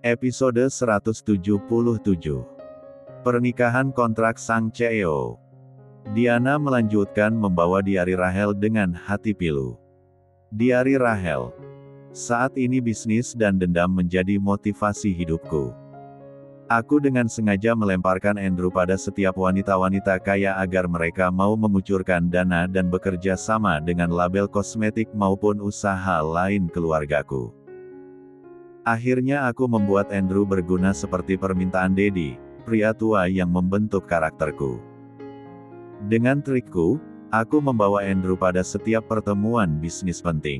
Episode 177. Pernikahan kontrak sang CEO. Diana melanjutkan membawa diari Rachel dengan hati pilu. Diari Rachel. Saat ini bisnis dan dendam menjadi motivasi hidupku. Aku dengan sengaja melemparkan Andrew pada setiap wanita-wanita kaya agar mereka mau mengucurkan dana dan bekerja sama dengan label kosmetik maupun usaha lain keluargaku. Akhirnya aku membuat Andrew berguna seperti permintaan Daddy, pria tua yang membentuk karakterku. Dengan trikku, aku membawa Andrew pada setiap pertemuan bisnis penting.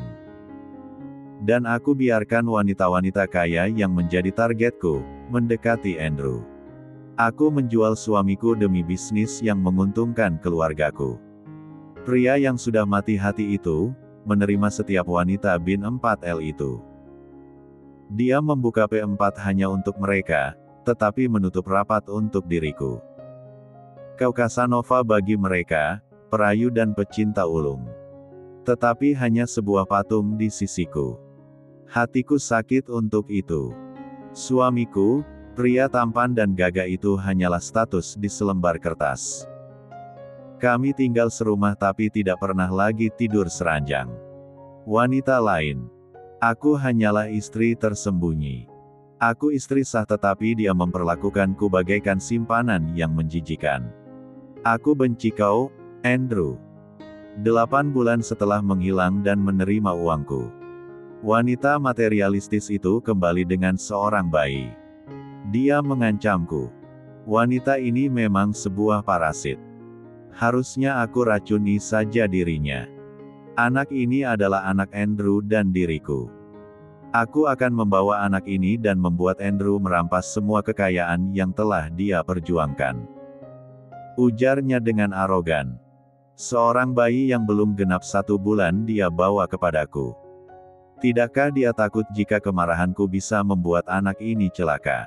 Dan aku biarkan wanita-wanita kaya yang menjadi targetku, mendekati Andrew. Aku menjual suamiku demi bisnis yang menguntungkan keluargaku. Pria yang sudah mati hati itu, menerima setiap wanita bin 4L itu. Dia membuka P4 hanya untuk mereka, tetapi menutup rapat untuk diriku. Kau Casanova bagi mereka, perayu dan pecinta ulung. Tetapi hanya sebuah patung di sisiku. Hatiku sakit untuk itu. Suamiku, pria tampan dan gagah itu hanyalah status di selembar kertas. Kami tinggal serumah tapi tidak pernah lagi tidur seranjang. Wanita lain. Aku hanyalah istri tersembunyi. Aku istri sah tetapi dia memperlakukanku bagaikan simpanan yang menjijikan. Aku benci kau, Andrew. 8 bulan setelah menghilang dan menerima uangku. Wanita materialistis itu kembali dengan seorang bayi. Dia mengancamku. Wanita ini memang sebuah parasit. Harusnya aku racuni saja dirinya. Anak ini adalah anak Andrew dan diriku. Aku akan membawa anak ini dan membuat Andrew merampas semua kekayaan yang telah dia perjuangkan. Ujarnya dengan arogan. Seorang bayi yang belum genap 1 bulan dia bawa kepadaku. Tidakkah dia takut jika kemarahanku bisa membuat anak ini celaka?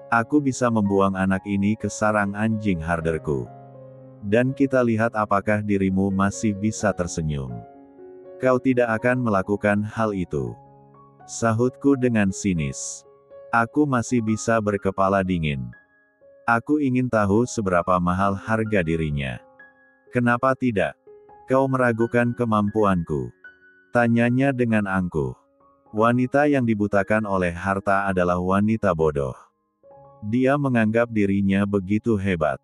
Aku bisa membuang anak ini ke sarang anjing harderku. Dan kita lihat apakah dirimu masih bisa tersenyum. Kau tidak akan melakukan hal itu. Sahutku dengan sinis. Aku masih bisa berkepala dingin. Aku ingin tahu seberapa mahal harga dirinya. Kenapa tidak? Kau meragukan kemampuanku. Tanyanya dengan angkuh. Wanita yang dibutakan oleh harta adalah wanita bodoh. Dia menganggap dirinya begitu hebat.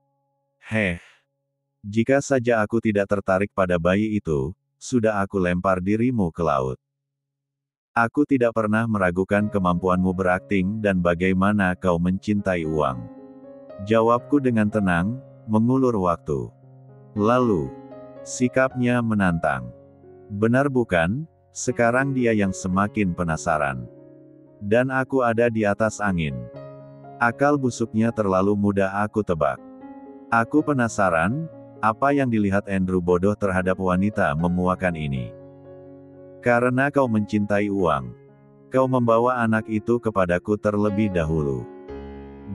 Jika saja aku tidak tertarik pada bayi itu, sudah aku lempar dirimu ke laut. Aku tidak pernah meragukan kemampuanmu berakting dan bagaimana kau mencintai uang. Jawabku dengan tenang, mengulur waktu. Lalu, sikapnya menantang. Benar bukan? Sekarang dia yang semakin penasaran. Dan aku ada di atas angin. Akal busuknya terlalu mudah aku tebak. Aku penasaran, apa yang dilihat Andrew bodoh terhadap wanita memuakan ini. Karena kau mencintai uang. Kau membawa anak itu kepadaku terlebih dahulu.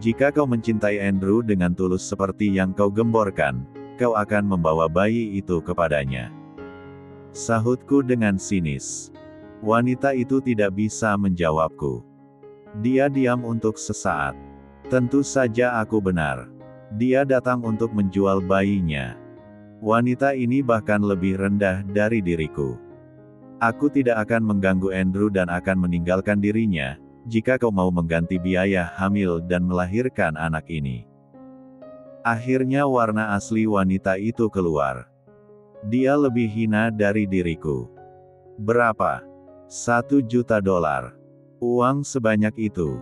Jika kau mencintai Andrew dengan tulus seperti yang kau gemborkan, kau akan membawa bayi itu kepadanya. Sahutku dengan sinis. Wanita itu tidak bisa menjawabku. Dia diam untuk sesaat. Tentu saja aku benar. Dia datang untuk menjual bayinya. Wanita ini bahkan lebih rendah dari diriku. Aku tidak akan mengganggu Andrew dan akan meninggalkan dirinya, jika kau mau mengganti biaya hamil dan melahirkan anak ini. Akhirnya warna asli wanita itu keluar. Dia lebih hina dari diriku. Berapa? $1 juta. Uang sebanyak itu.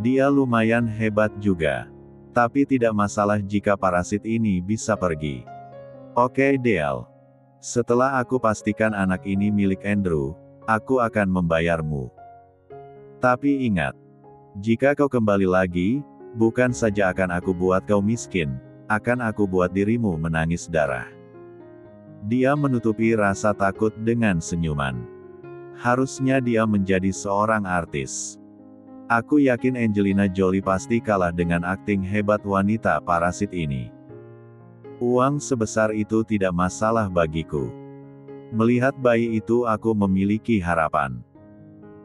Dia lumayan hebat juga. Tapi tidak masalah jika parasit ini bisa pergi. Oke deal. Setelah aku pastikan anak ini milik Andrew, aku akan membayarmu. Tapi ingat, jika kau kembali lagi, bukan saja akan aku buat kau miskin, akan aku buat dirimu menangis darah. Dia menutupi rasa takut dengan senyuman. Harusnya dia menjadi seorang artis. Aku yakin Angelina Jolie pasti kalah dengan akting hebat wanita parasit ini. Uang sebesar itu tidak masalah bagiku. Melihat bayi itu aku memiliki harapan.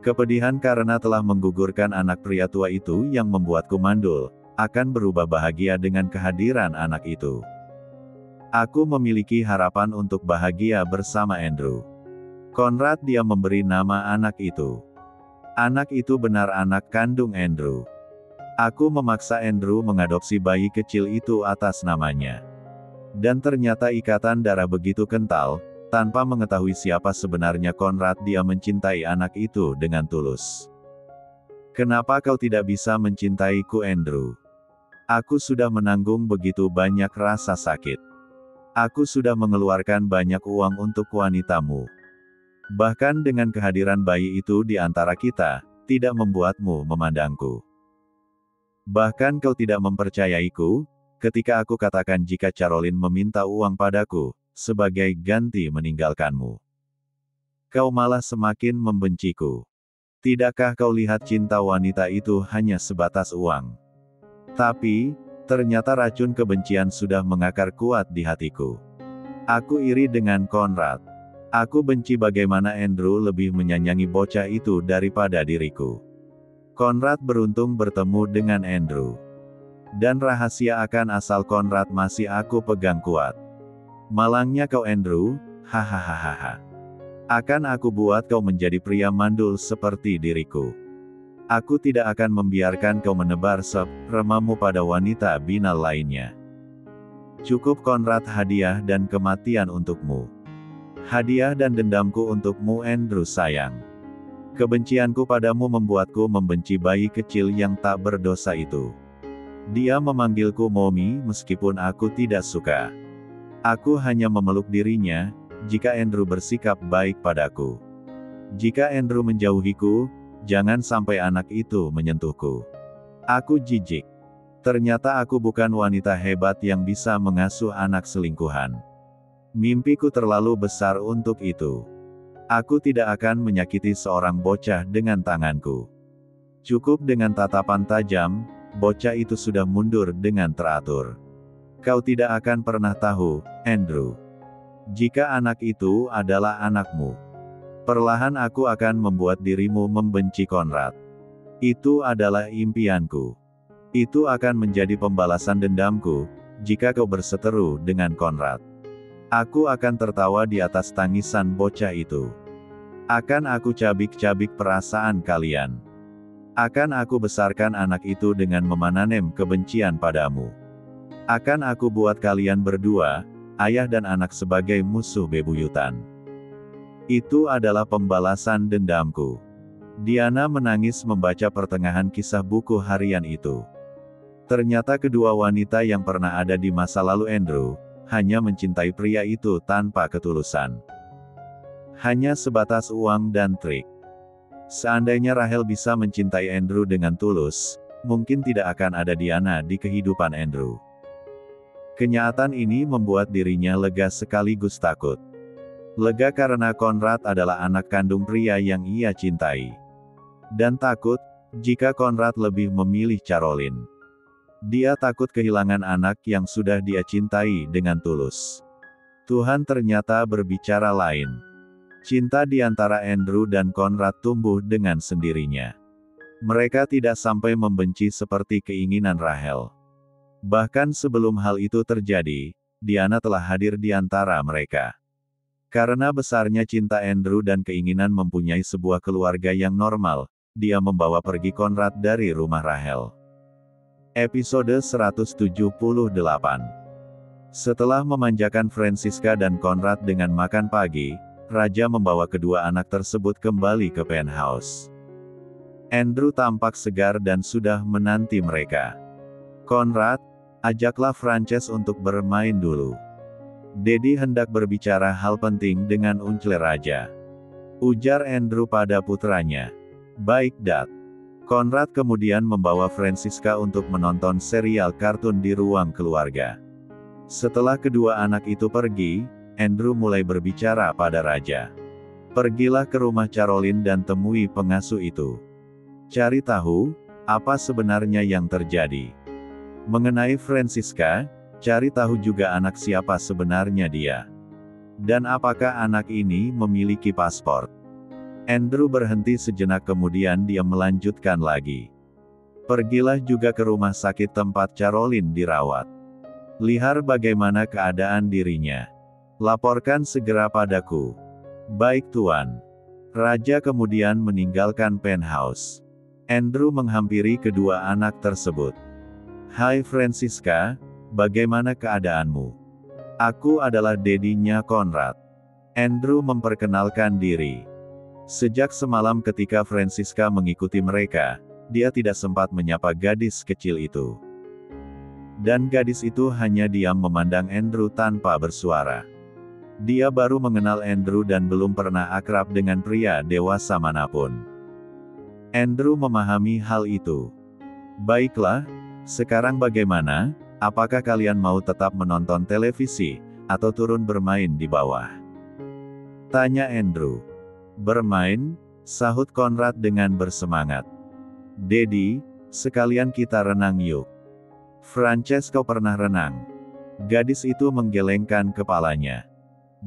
Kepedihan karena telah menggugurkan anak pria tua itu yang membuatku mandul, akan berubah bahagia dengan kehadiran anak itu. Aku memiliki harapan untuk bahagia bersama Andrew. Conrad dia memberi nama anak itu. Anak itu benar anak kandung Andrew. Aku memaksa Andrew mengadopsi bayi kecil itu atas namanya. Dan ternyata ikatan darah begitu kental, tanpa mengetahui siapa sebenarnya Conrad dia mencintai anak itu dengan tulus. Kenapa kau tidak bisa mencintaiku Andrew? Aku sudah menanggung begitu banyak rasa sakit. Aku sudah mengeluarkan banyak uang untuk wanitamu. Bahkan dengan kehadiran bayi itu di antara kita, tidak membuatmu memandangku. Bahkan kau tidak mempercayaiku, ketika aku katakan jika Caroline meminta uang padaku, sebagai ganti meninggalkanmu. Kau malah semakin membenciku. Tidakkah kau lihat cinta wanita itu hanya sebatas uang? Tapi, ternyata racun kebencian sudah mengakar kuat di hatiku. Aku iri dengan Conrad. Aku benci bagaimana Andrew lebih menyayangi bocah itu daripada diriku. Conrad beruntung bertemu dengan Andrew. Dan rahasia akan asal Conrad masih aku pegang kuat. Malangnya kau Andrew, hahaha. Akan aku buat kau menjadi pria mandul seperti diriku. Aku tidak akan membiarkan kau menebar remamu pada wanita binal lainnya. Cukup Conrad hadiah dan kematian untukmu. Hadiah dan dendamku untukmu Andrew sayang. Kebencianku padamu membuatku membenci bayi kecil yang tak berdosa itu. Dia memanggilku Mommy meskipun aku tidak suka. Aku hanya memeluk dirinya, jika Andrew bersikap baik padaku. Jika Andrew menjauhiku, jangan sampai anak itu menyentuhku. Aku jijik. Ternyata aku bukan wanita hebat yang bisa mengasuh anak selingkuhan. Mimpiku terlalu besar untuk itu. Aku tidak akan menyakiti seorang bocah dengan tanganku. Cukup dengan tatapan tajam, bocah itu sudah mundur dengan teratur. Kau tidak akan pernah tahu, Andrew. Jika anak itu adalah anakmu. Perlahan aku akan membuat dirimu membenci Conrad. Itu adalah impianku. Itu akan menjadi pembalasan dendamku, jika kau berseteru dengan Conrad. Aku akan tertawa di atas tangisan bocah itu. Akan aku cabik-cabik perasaan kalian. Akan aku besarkan anak itu dengan memanem kebencian padamu. Akan aku buat kalian berdua, ayah dan anak sebagai musuh bebuyutan. Itu adalah pembalasan dendamku. Diana menangis membaca pertengahan kisah buku harian itu. Ternyata kedua wanita yang pernah ada di masa lalu Andrew, hanya mencintai pria itu tanpa ketulusan. Hanya sebatas uang dan trik. Seandainya Rahel bisa mencintai Andrew dengan tulus, mungkin tidak akan ada Diana di kehidupan Andrew. Kenyataan ini membuat dirinya lega sekaligus takut. Lega karena Conrad adalah anak kandung pria yang ia cintai. Dan takut, jika Conrad lebih memilih Caroline. Dia takut kehilangan anak yang sudah dia cintai dengan tulus. Tuhan ternyata berbicara lain. Cinta di antara Andrew dan Conrad tumbuh dengan sendirinya. Mereka tidak sampai membenci seperti keinginan Rahel. Bahkan sebelum hal itu terjadi, Diana telah hadir di antara mereka. Karena besarnya cinta Andrew dan keinginan mempunyai sebuah keluarga yang normal, dia membawa pergi Conrad dari rumah Rahel. Episode 178. Setelah memanjakan Francisca dan Conrad dengan makan pagi, Raja membawa kedua anak tersebut kembali ke penthouse. Andrew tampak segar dan sudah menanti mereka. Conrad, ajaklah Frances untuk bermain dulu. Daddy hendak berbicara hal penting dengan uncler Raja. Ujar Andrew pada putranya. Baik Dad. Conrad kemudian membawa Francisca untuk menonton serial kartun di ruang keluarga. Setelah kedua anak itu pergi, Andrew mulai berbicara pada Raja. Pergilah ke rumah Caroline dan temui pengasuh itu. Cari tahu, apa sebenarnya yang terjadi. Mengenai Francisca, Cari tahu juga anak siapa sebenarnya dia. Dan apakah anak ini memiliki paspor. Andrew berhenti sejenak kemudian dia melanjutkan lagi. Pergilah juga ke rumah sakit tempat Caroline dirawat. Lihat bagaimana keadaan dirinya. Laporkan segera padaku. Baik Tuan. Raja kemudian meninggalkan penthouse. Andrew menghampiri kedua anak tersebut. Hai Francisca, bagaimana keadaanmu? Aku adalah dedinya Conrad. Andrew memperkenalkan diri. Sejak semalam ketika Francisca mengikuti mereka, dia tidak sempat menyapa gadis kecil itu. Dan gadis itu hanya diam memandang Andrew tanpa bersuara. Dia baru mengenal Andrew dan belum pernah akrab dengan pria dewasa manapun. Andrew memahami hal itu. Baiklah, sekarang bagaimana? Apakah kalian mau tetap menonton televisi, atau turun bermain di bawah? Tanya Andrew. Bermain? Sahut Conrad dengan bersemangat. Dedi, sekalian kita renang yuk. Francesco pernah renang. Gadis itu menggelengkan kepalanya.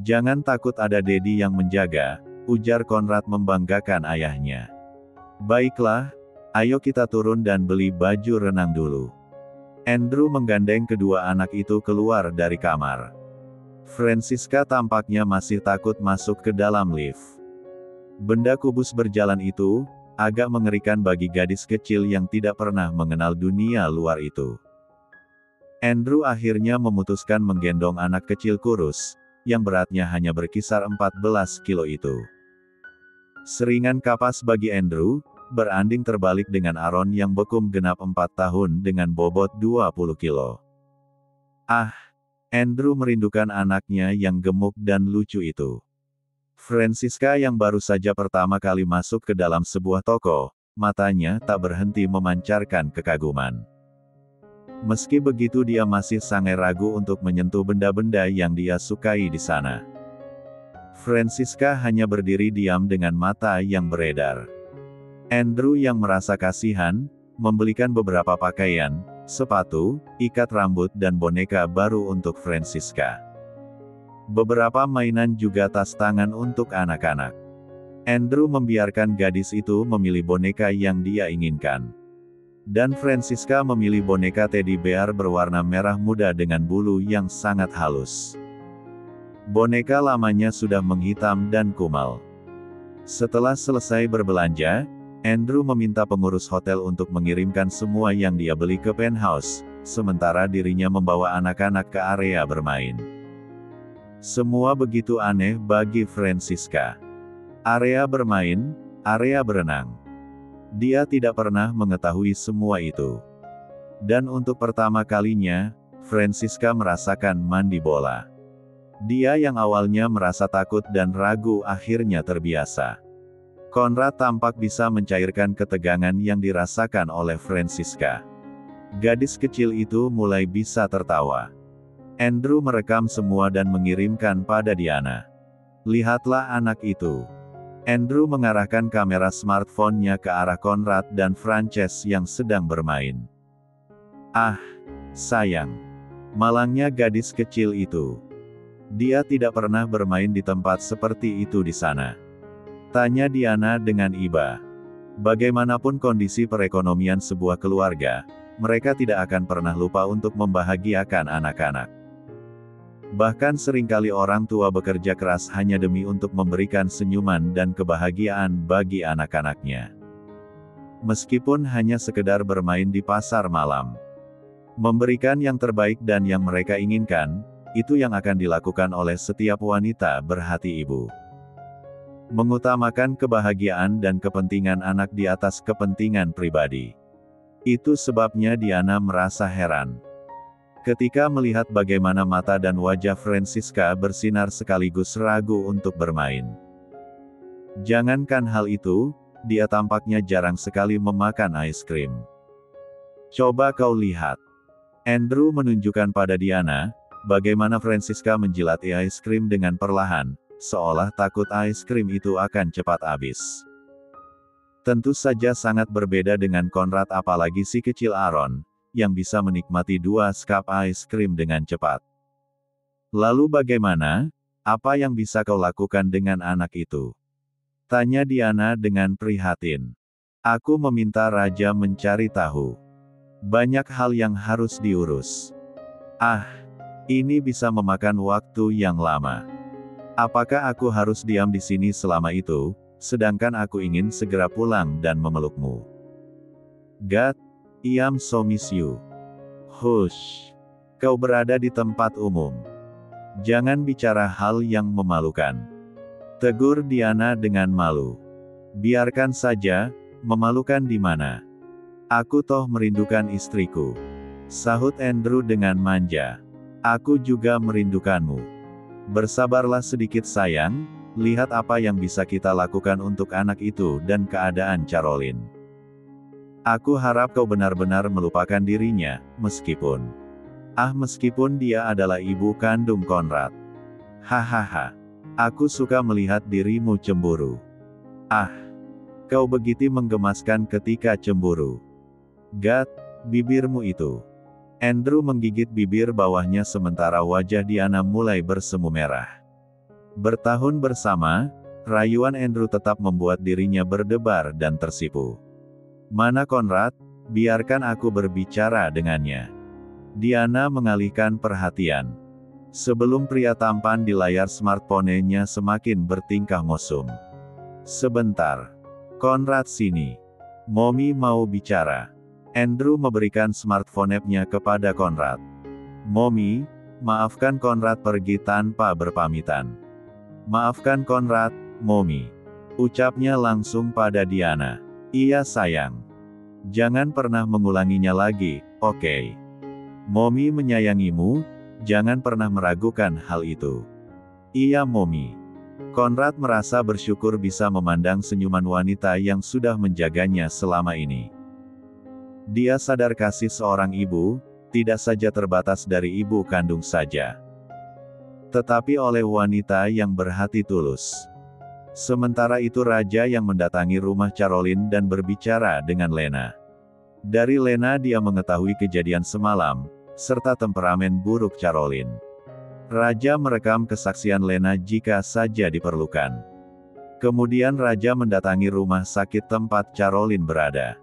Jangan takut ada Dedi yang menjaga, ujar Conrad membanggakan ayahnya. Baiklah, ayo kita turun dan beli baju renang dulu. Andrew menggandeng kedua anak itu keluar dari kamar. Francisca tampaknya masih takut masuk ke dalam lift. Benda kubus berjalan itu agak mengerikan bagi gadis kecil yang tidak pernah mengenal dunia luar itu. Andrew akhirnya memutuskan menggendong anak kecil kurus, yang beratnya hanya berkisar 14 kilo itu. Seringan kapas bagi Andrew, beranding terbalik dengan Aaron yang bekum genap 4 tahun dengan bobot 20 kilo. Ah, Andrew merindukan anaknya yang gemuk dan lucu itu. Francisca yang baru saja pertama kali masuk ke dalam sebuah toko, matanya tak berhenti memancarkan kekaguman. Meski begitu dia masih sangat ragu untuk menyentuh benda-benda yang dia sukai di sana. Francisca hanya berdiri diam dengan mata yang beredar. Andrew yang merasa kasihan, membelikan beberapa pakaian, sepatu, ikat rambut dan boneka baru untuk Francisca. Beberapa mainan juga tas tangan untuk anak-anak. Andrew membiarkan gadis itu memilih boneka yang dia inginkan. Dan Francisca memilih boneka teddy bear berwarna merah muda dengan bulu yang sangat halus. Boneka lamanya sudah menghitam dan kumal. Setelah selesai berbelanja, Andrew meminta pengurus hotel untuk mengirimkan semua yang dia beli ke penthouse, sementara dirinya membawa anak-anak ke area bermain. Semua begitu aneh bagi Francisca. Area bermain, area berenang. Dia tidak pernah mengetahui semua itu. Dan untuk pertama kalinya, Francisca merasakan mandi bola. Dia yang awalnya merasa takut dan ragu akhirnya terbiasa. Conrad tampak bisa mencairkan ketegangan yang dirasakan oleh Francisca. Gadis kecil itu mulai bisa tertawa. Andrew merekam semua dan mengirimkan pada Diana. Lihatlah anak itu. Andrew mengarahkan kamera smartphone-nya ke arah Conrad dan Frances yang sedang bermain. Ah, sayang. Malangnya gadis kecil itu. Dia tidak pernah bermain di tempat seperti itu di sana. Tanya Diana dengan iba. Bagaimanapun kondisi perekonomian sebuah keluarga, mereka tidak akan pernah lupa untuk membahagiakan anak-anak. Bahkan seringkali orang tua bekerja keras hanya demi untuk memberikan senyuman dan kebahagiaan bagi anak-anaknya. Meskipun hanya sekedar bermain di pasar malam. Memberikan yang terbaik dan yang mereka inginkan, itu yang akan dilakukan oleh setiap wanita berhati ibu. Mengutamakan kebahagiaan dan kepentingan anak di atas kepentingan pribadi. Itu sebabnya Diana merasa heran. Ketika melihat bagaimana mata dan wajah Francisca bersinar sekaligus ragu untuk bermain. Jangankan hal itu, dia tampaknya jarang sekali memakan es krim. Coba kau lihat. Andrew menunjukkan pada Diana, bagaimana Francisca menjilat es krim dengan perlahan, seolah takut es krim itu akan cepat habis. Tentu saja sangat berbeda dengan Conrad apalagi si kecil Aaron, yang bisa menikmati 2 skop es krim dengan cepat. Lalu bagaimana? Apa yang bisa kau lakukan dengan anak itu? Tanya Diana dengan prihatin. Aku meminta raja mencari tahu. Banyak hal yang harus diurus. Ah, ini bisa memakan waktu yang lama. Apakah aku harus diam di sini selama itu, sedangkan aku ingin segera pulang dan memelukmu? God, I am so miss you. Hush. Kau berada di tempat umum. Jangan bicara hal yang memalukan. Tegur Diana dengan malu. Biarkan saja, memalukan di mana? Aku toh merindukan istriku. Sahut Andrew dengan manja. Aku juga merindukanmu. Bersabarlah sedikit sayang, lihat apa yang bisa kita lakukan untuk anak itu dan keadaan Caroline. Aku harap kau benar-benar melupakan dirinya, meskipun dia adalah ibu kandung Conrad. Hahaha. Aku suka melihat dirimu cemburu. Ah, kau begitu menggemaskan ketika cemburu. God, bibirmu itu. Andrew menggigit bibir bawahnya sementara wajah Diana mulai bersemu merah. Bertahun bersama, rayuan Andrew tetap membuat dirinya berdebar dan tersipu. Mana Conrad? Biarkan aku berbicara dengannya. Diana mengalihkan perhatian. Sebelum pria tampan di layar smartphone-nya semakin bertingkah mesum. Sebentar. Conrad sini. Mommy mau bicara. Andrew memberikan smartphone-nya kepada Conrad. Mommy, maafkan Conrad pergi tanpa berpamitan. Maafkan Conrad, Mommy. Ucapnya langsung pada Diana. Iya sayang. Jangan pernah mengulanginya lagi, oke? Mommy menyayangimu, jangan pernah meragukan hal itu. Iya Mommy. Conrad merasa bersyukur bisa memandang senyuman wanita yang sudah menjaganya selama ini. Dia sadar kasih seorang ibu, tidak saja terbatas dari ibu kandung saja. Tetapi oleh wanita yang berhati tulus. Sementara itu raja yang mendatangi rumah Caroline dan berbicara dengan Lena. Dari Lena dia mengetahui kejadian semalam, serta temperamen buruk Caroline. Raja merekam kesaksian Lena jika saja diperlukan. Kemudian raja mendatangi rumah sakit tempat Caroline berada.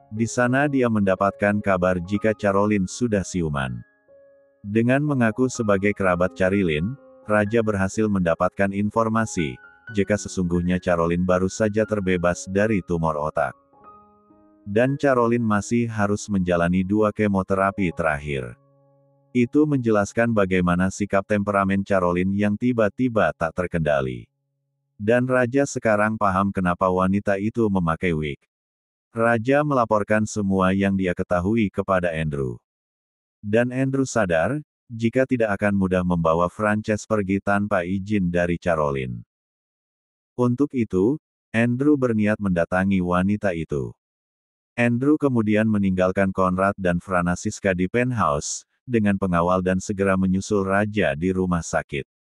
Di sana dia mendapatkan kabar jika Caroline sudah siuman. Dengan mengaku sebagai kerabat Caroline, raja berhasil mendapatkan informasi jika sesungguhnya Caroline baru saja terbebas dari tumor otak. Dan Caroline masih harus menjalani 2 kemoterapi terakhir. Itu menjelaskan bagaimana sikap temperamen Caroline yang tiba-tiba tak terkendali. Dan raja sekarang paham kenapa wanita itu memakai wig. Raja melaporkan semua yang dia ketahui kepada Andrew. Dan Andrew sadar, jika tidak akan mudah membawa Frances pergi tanpa izin dari Caroline. Untuk itu, Andrew berniat mendatangi wanita itu. Andrew kemudian meninggalkan Conrad dan Francisca di penthouse, dengan pengawal dan segera menyusul raja di rumah sakit.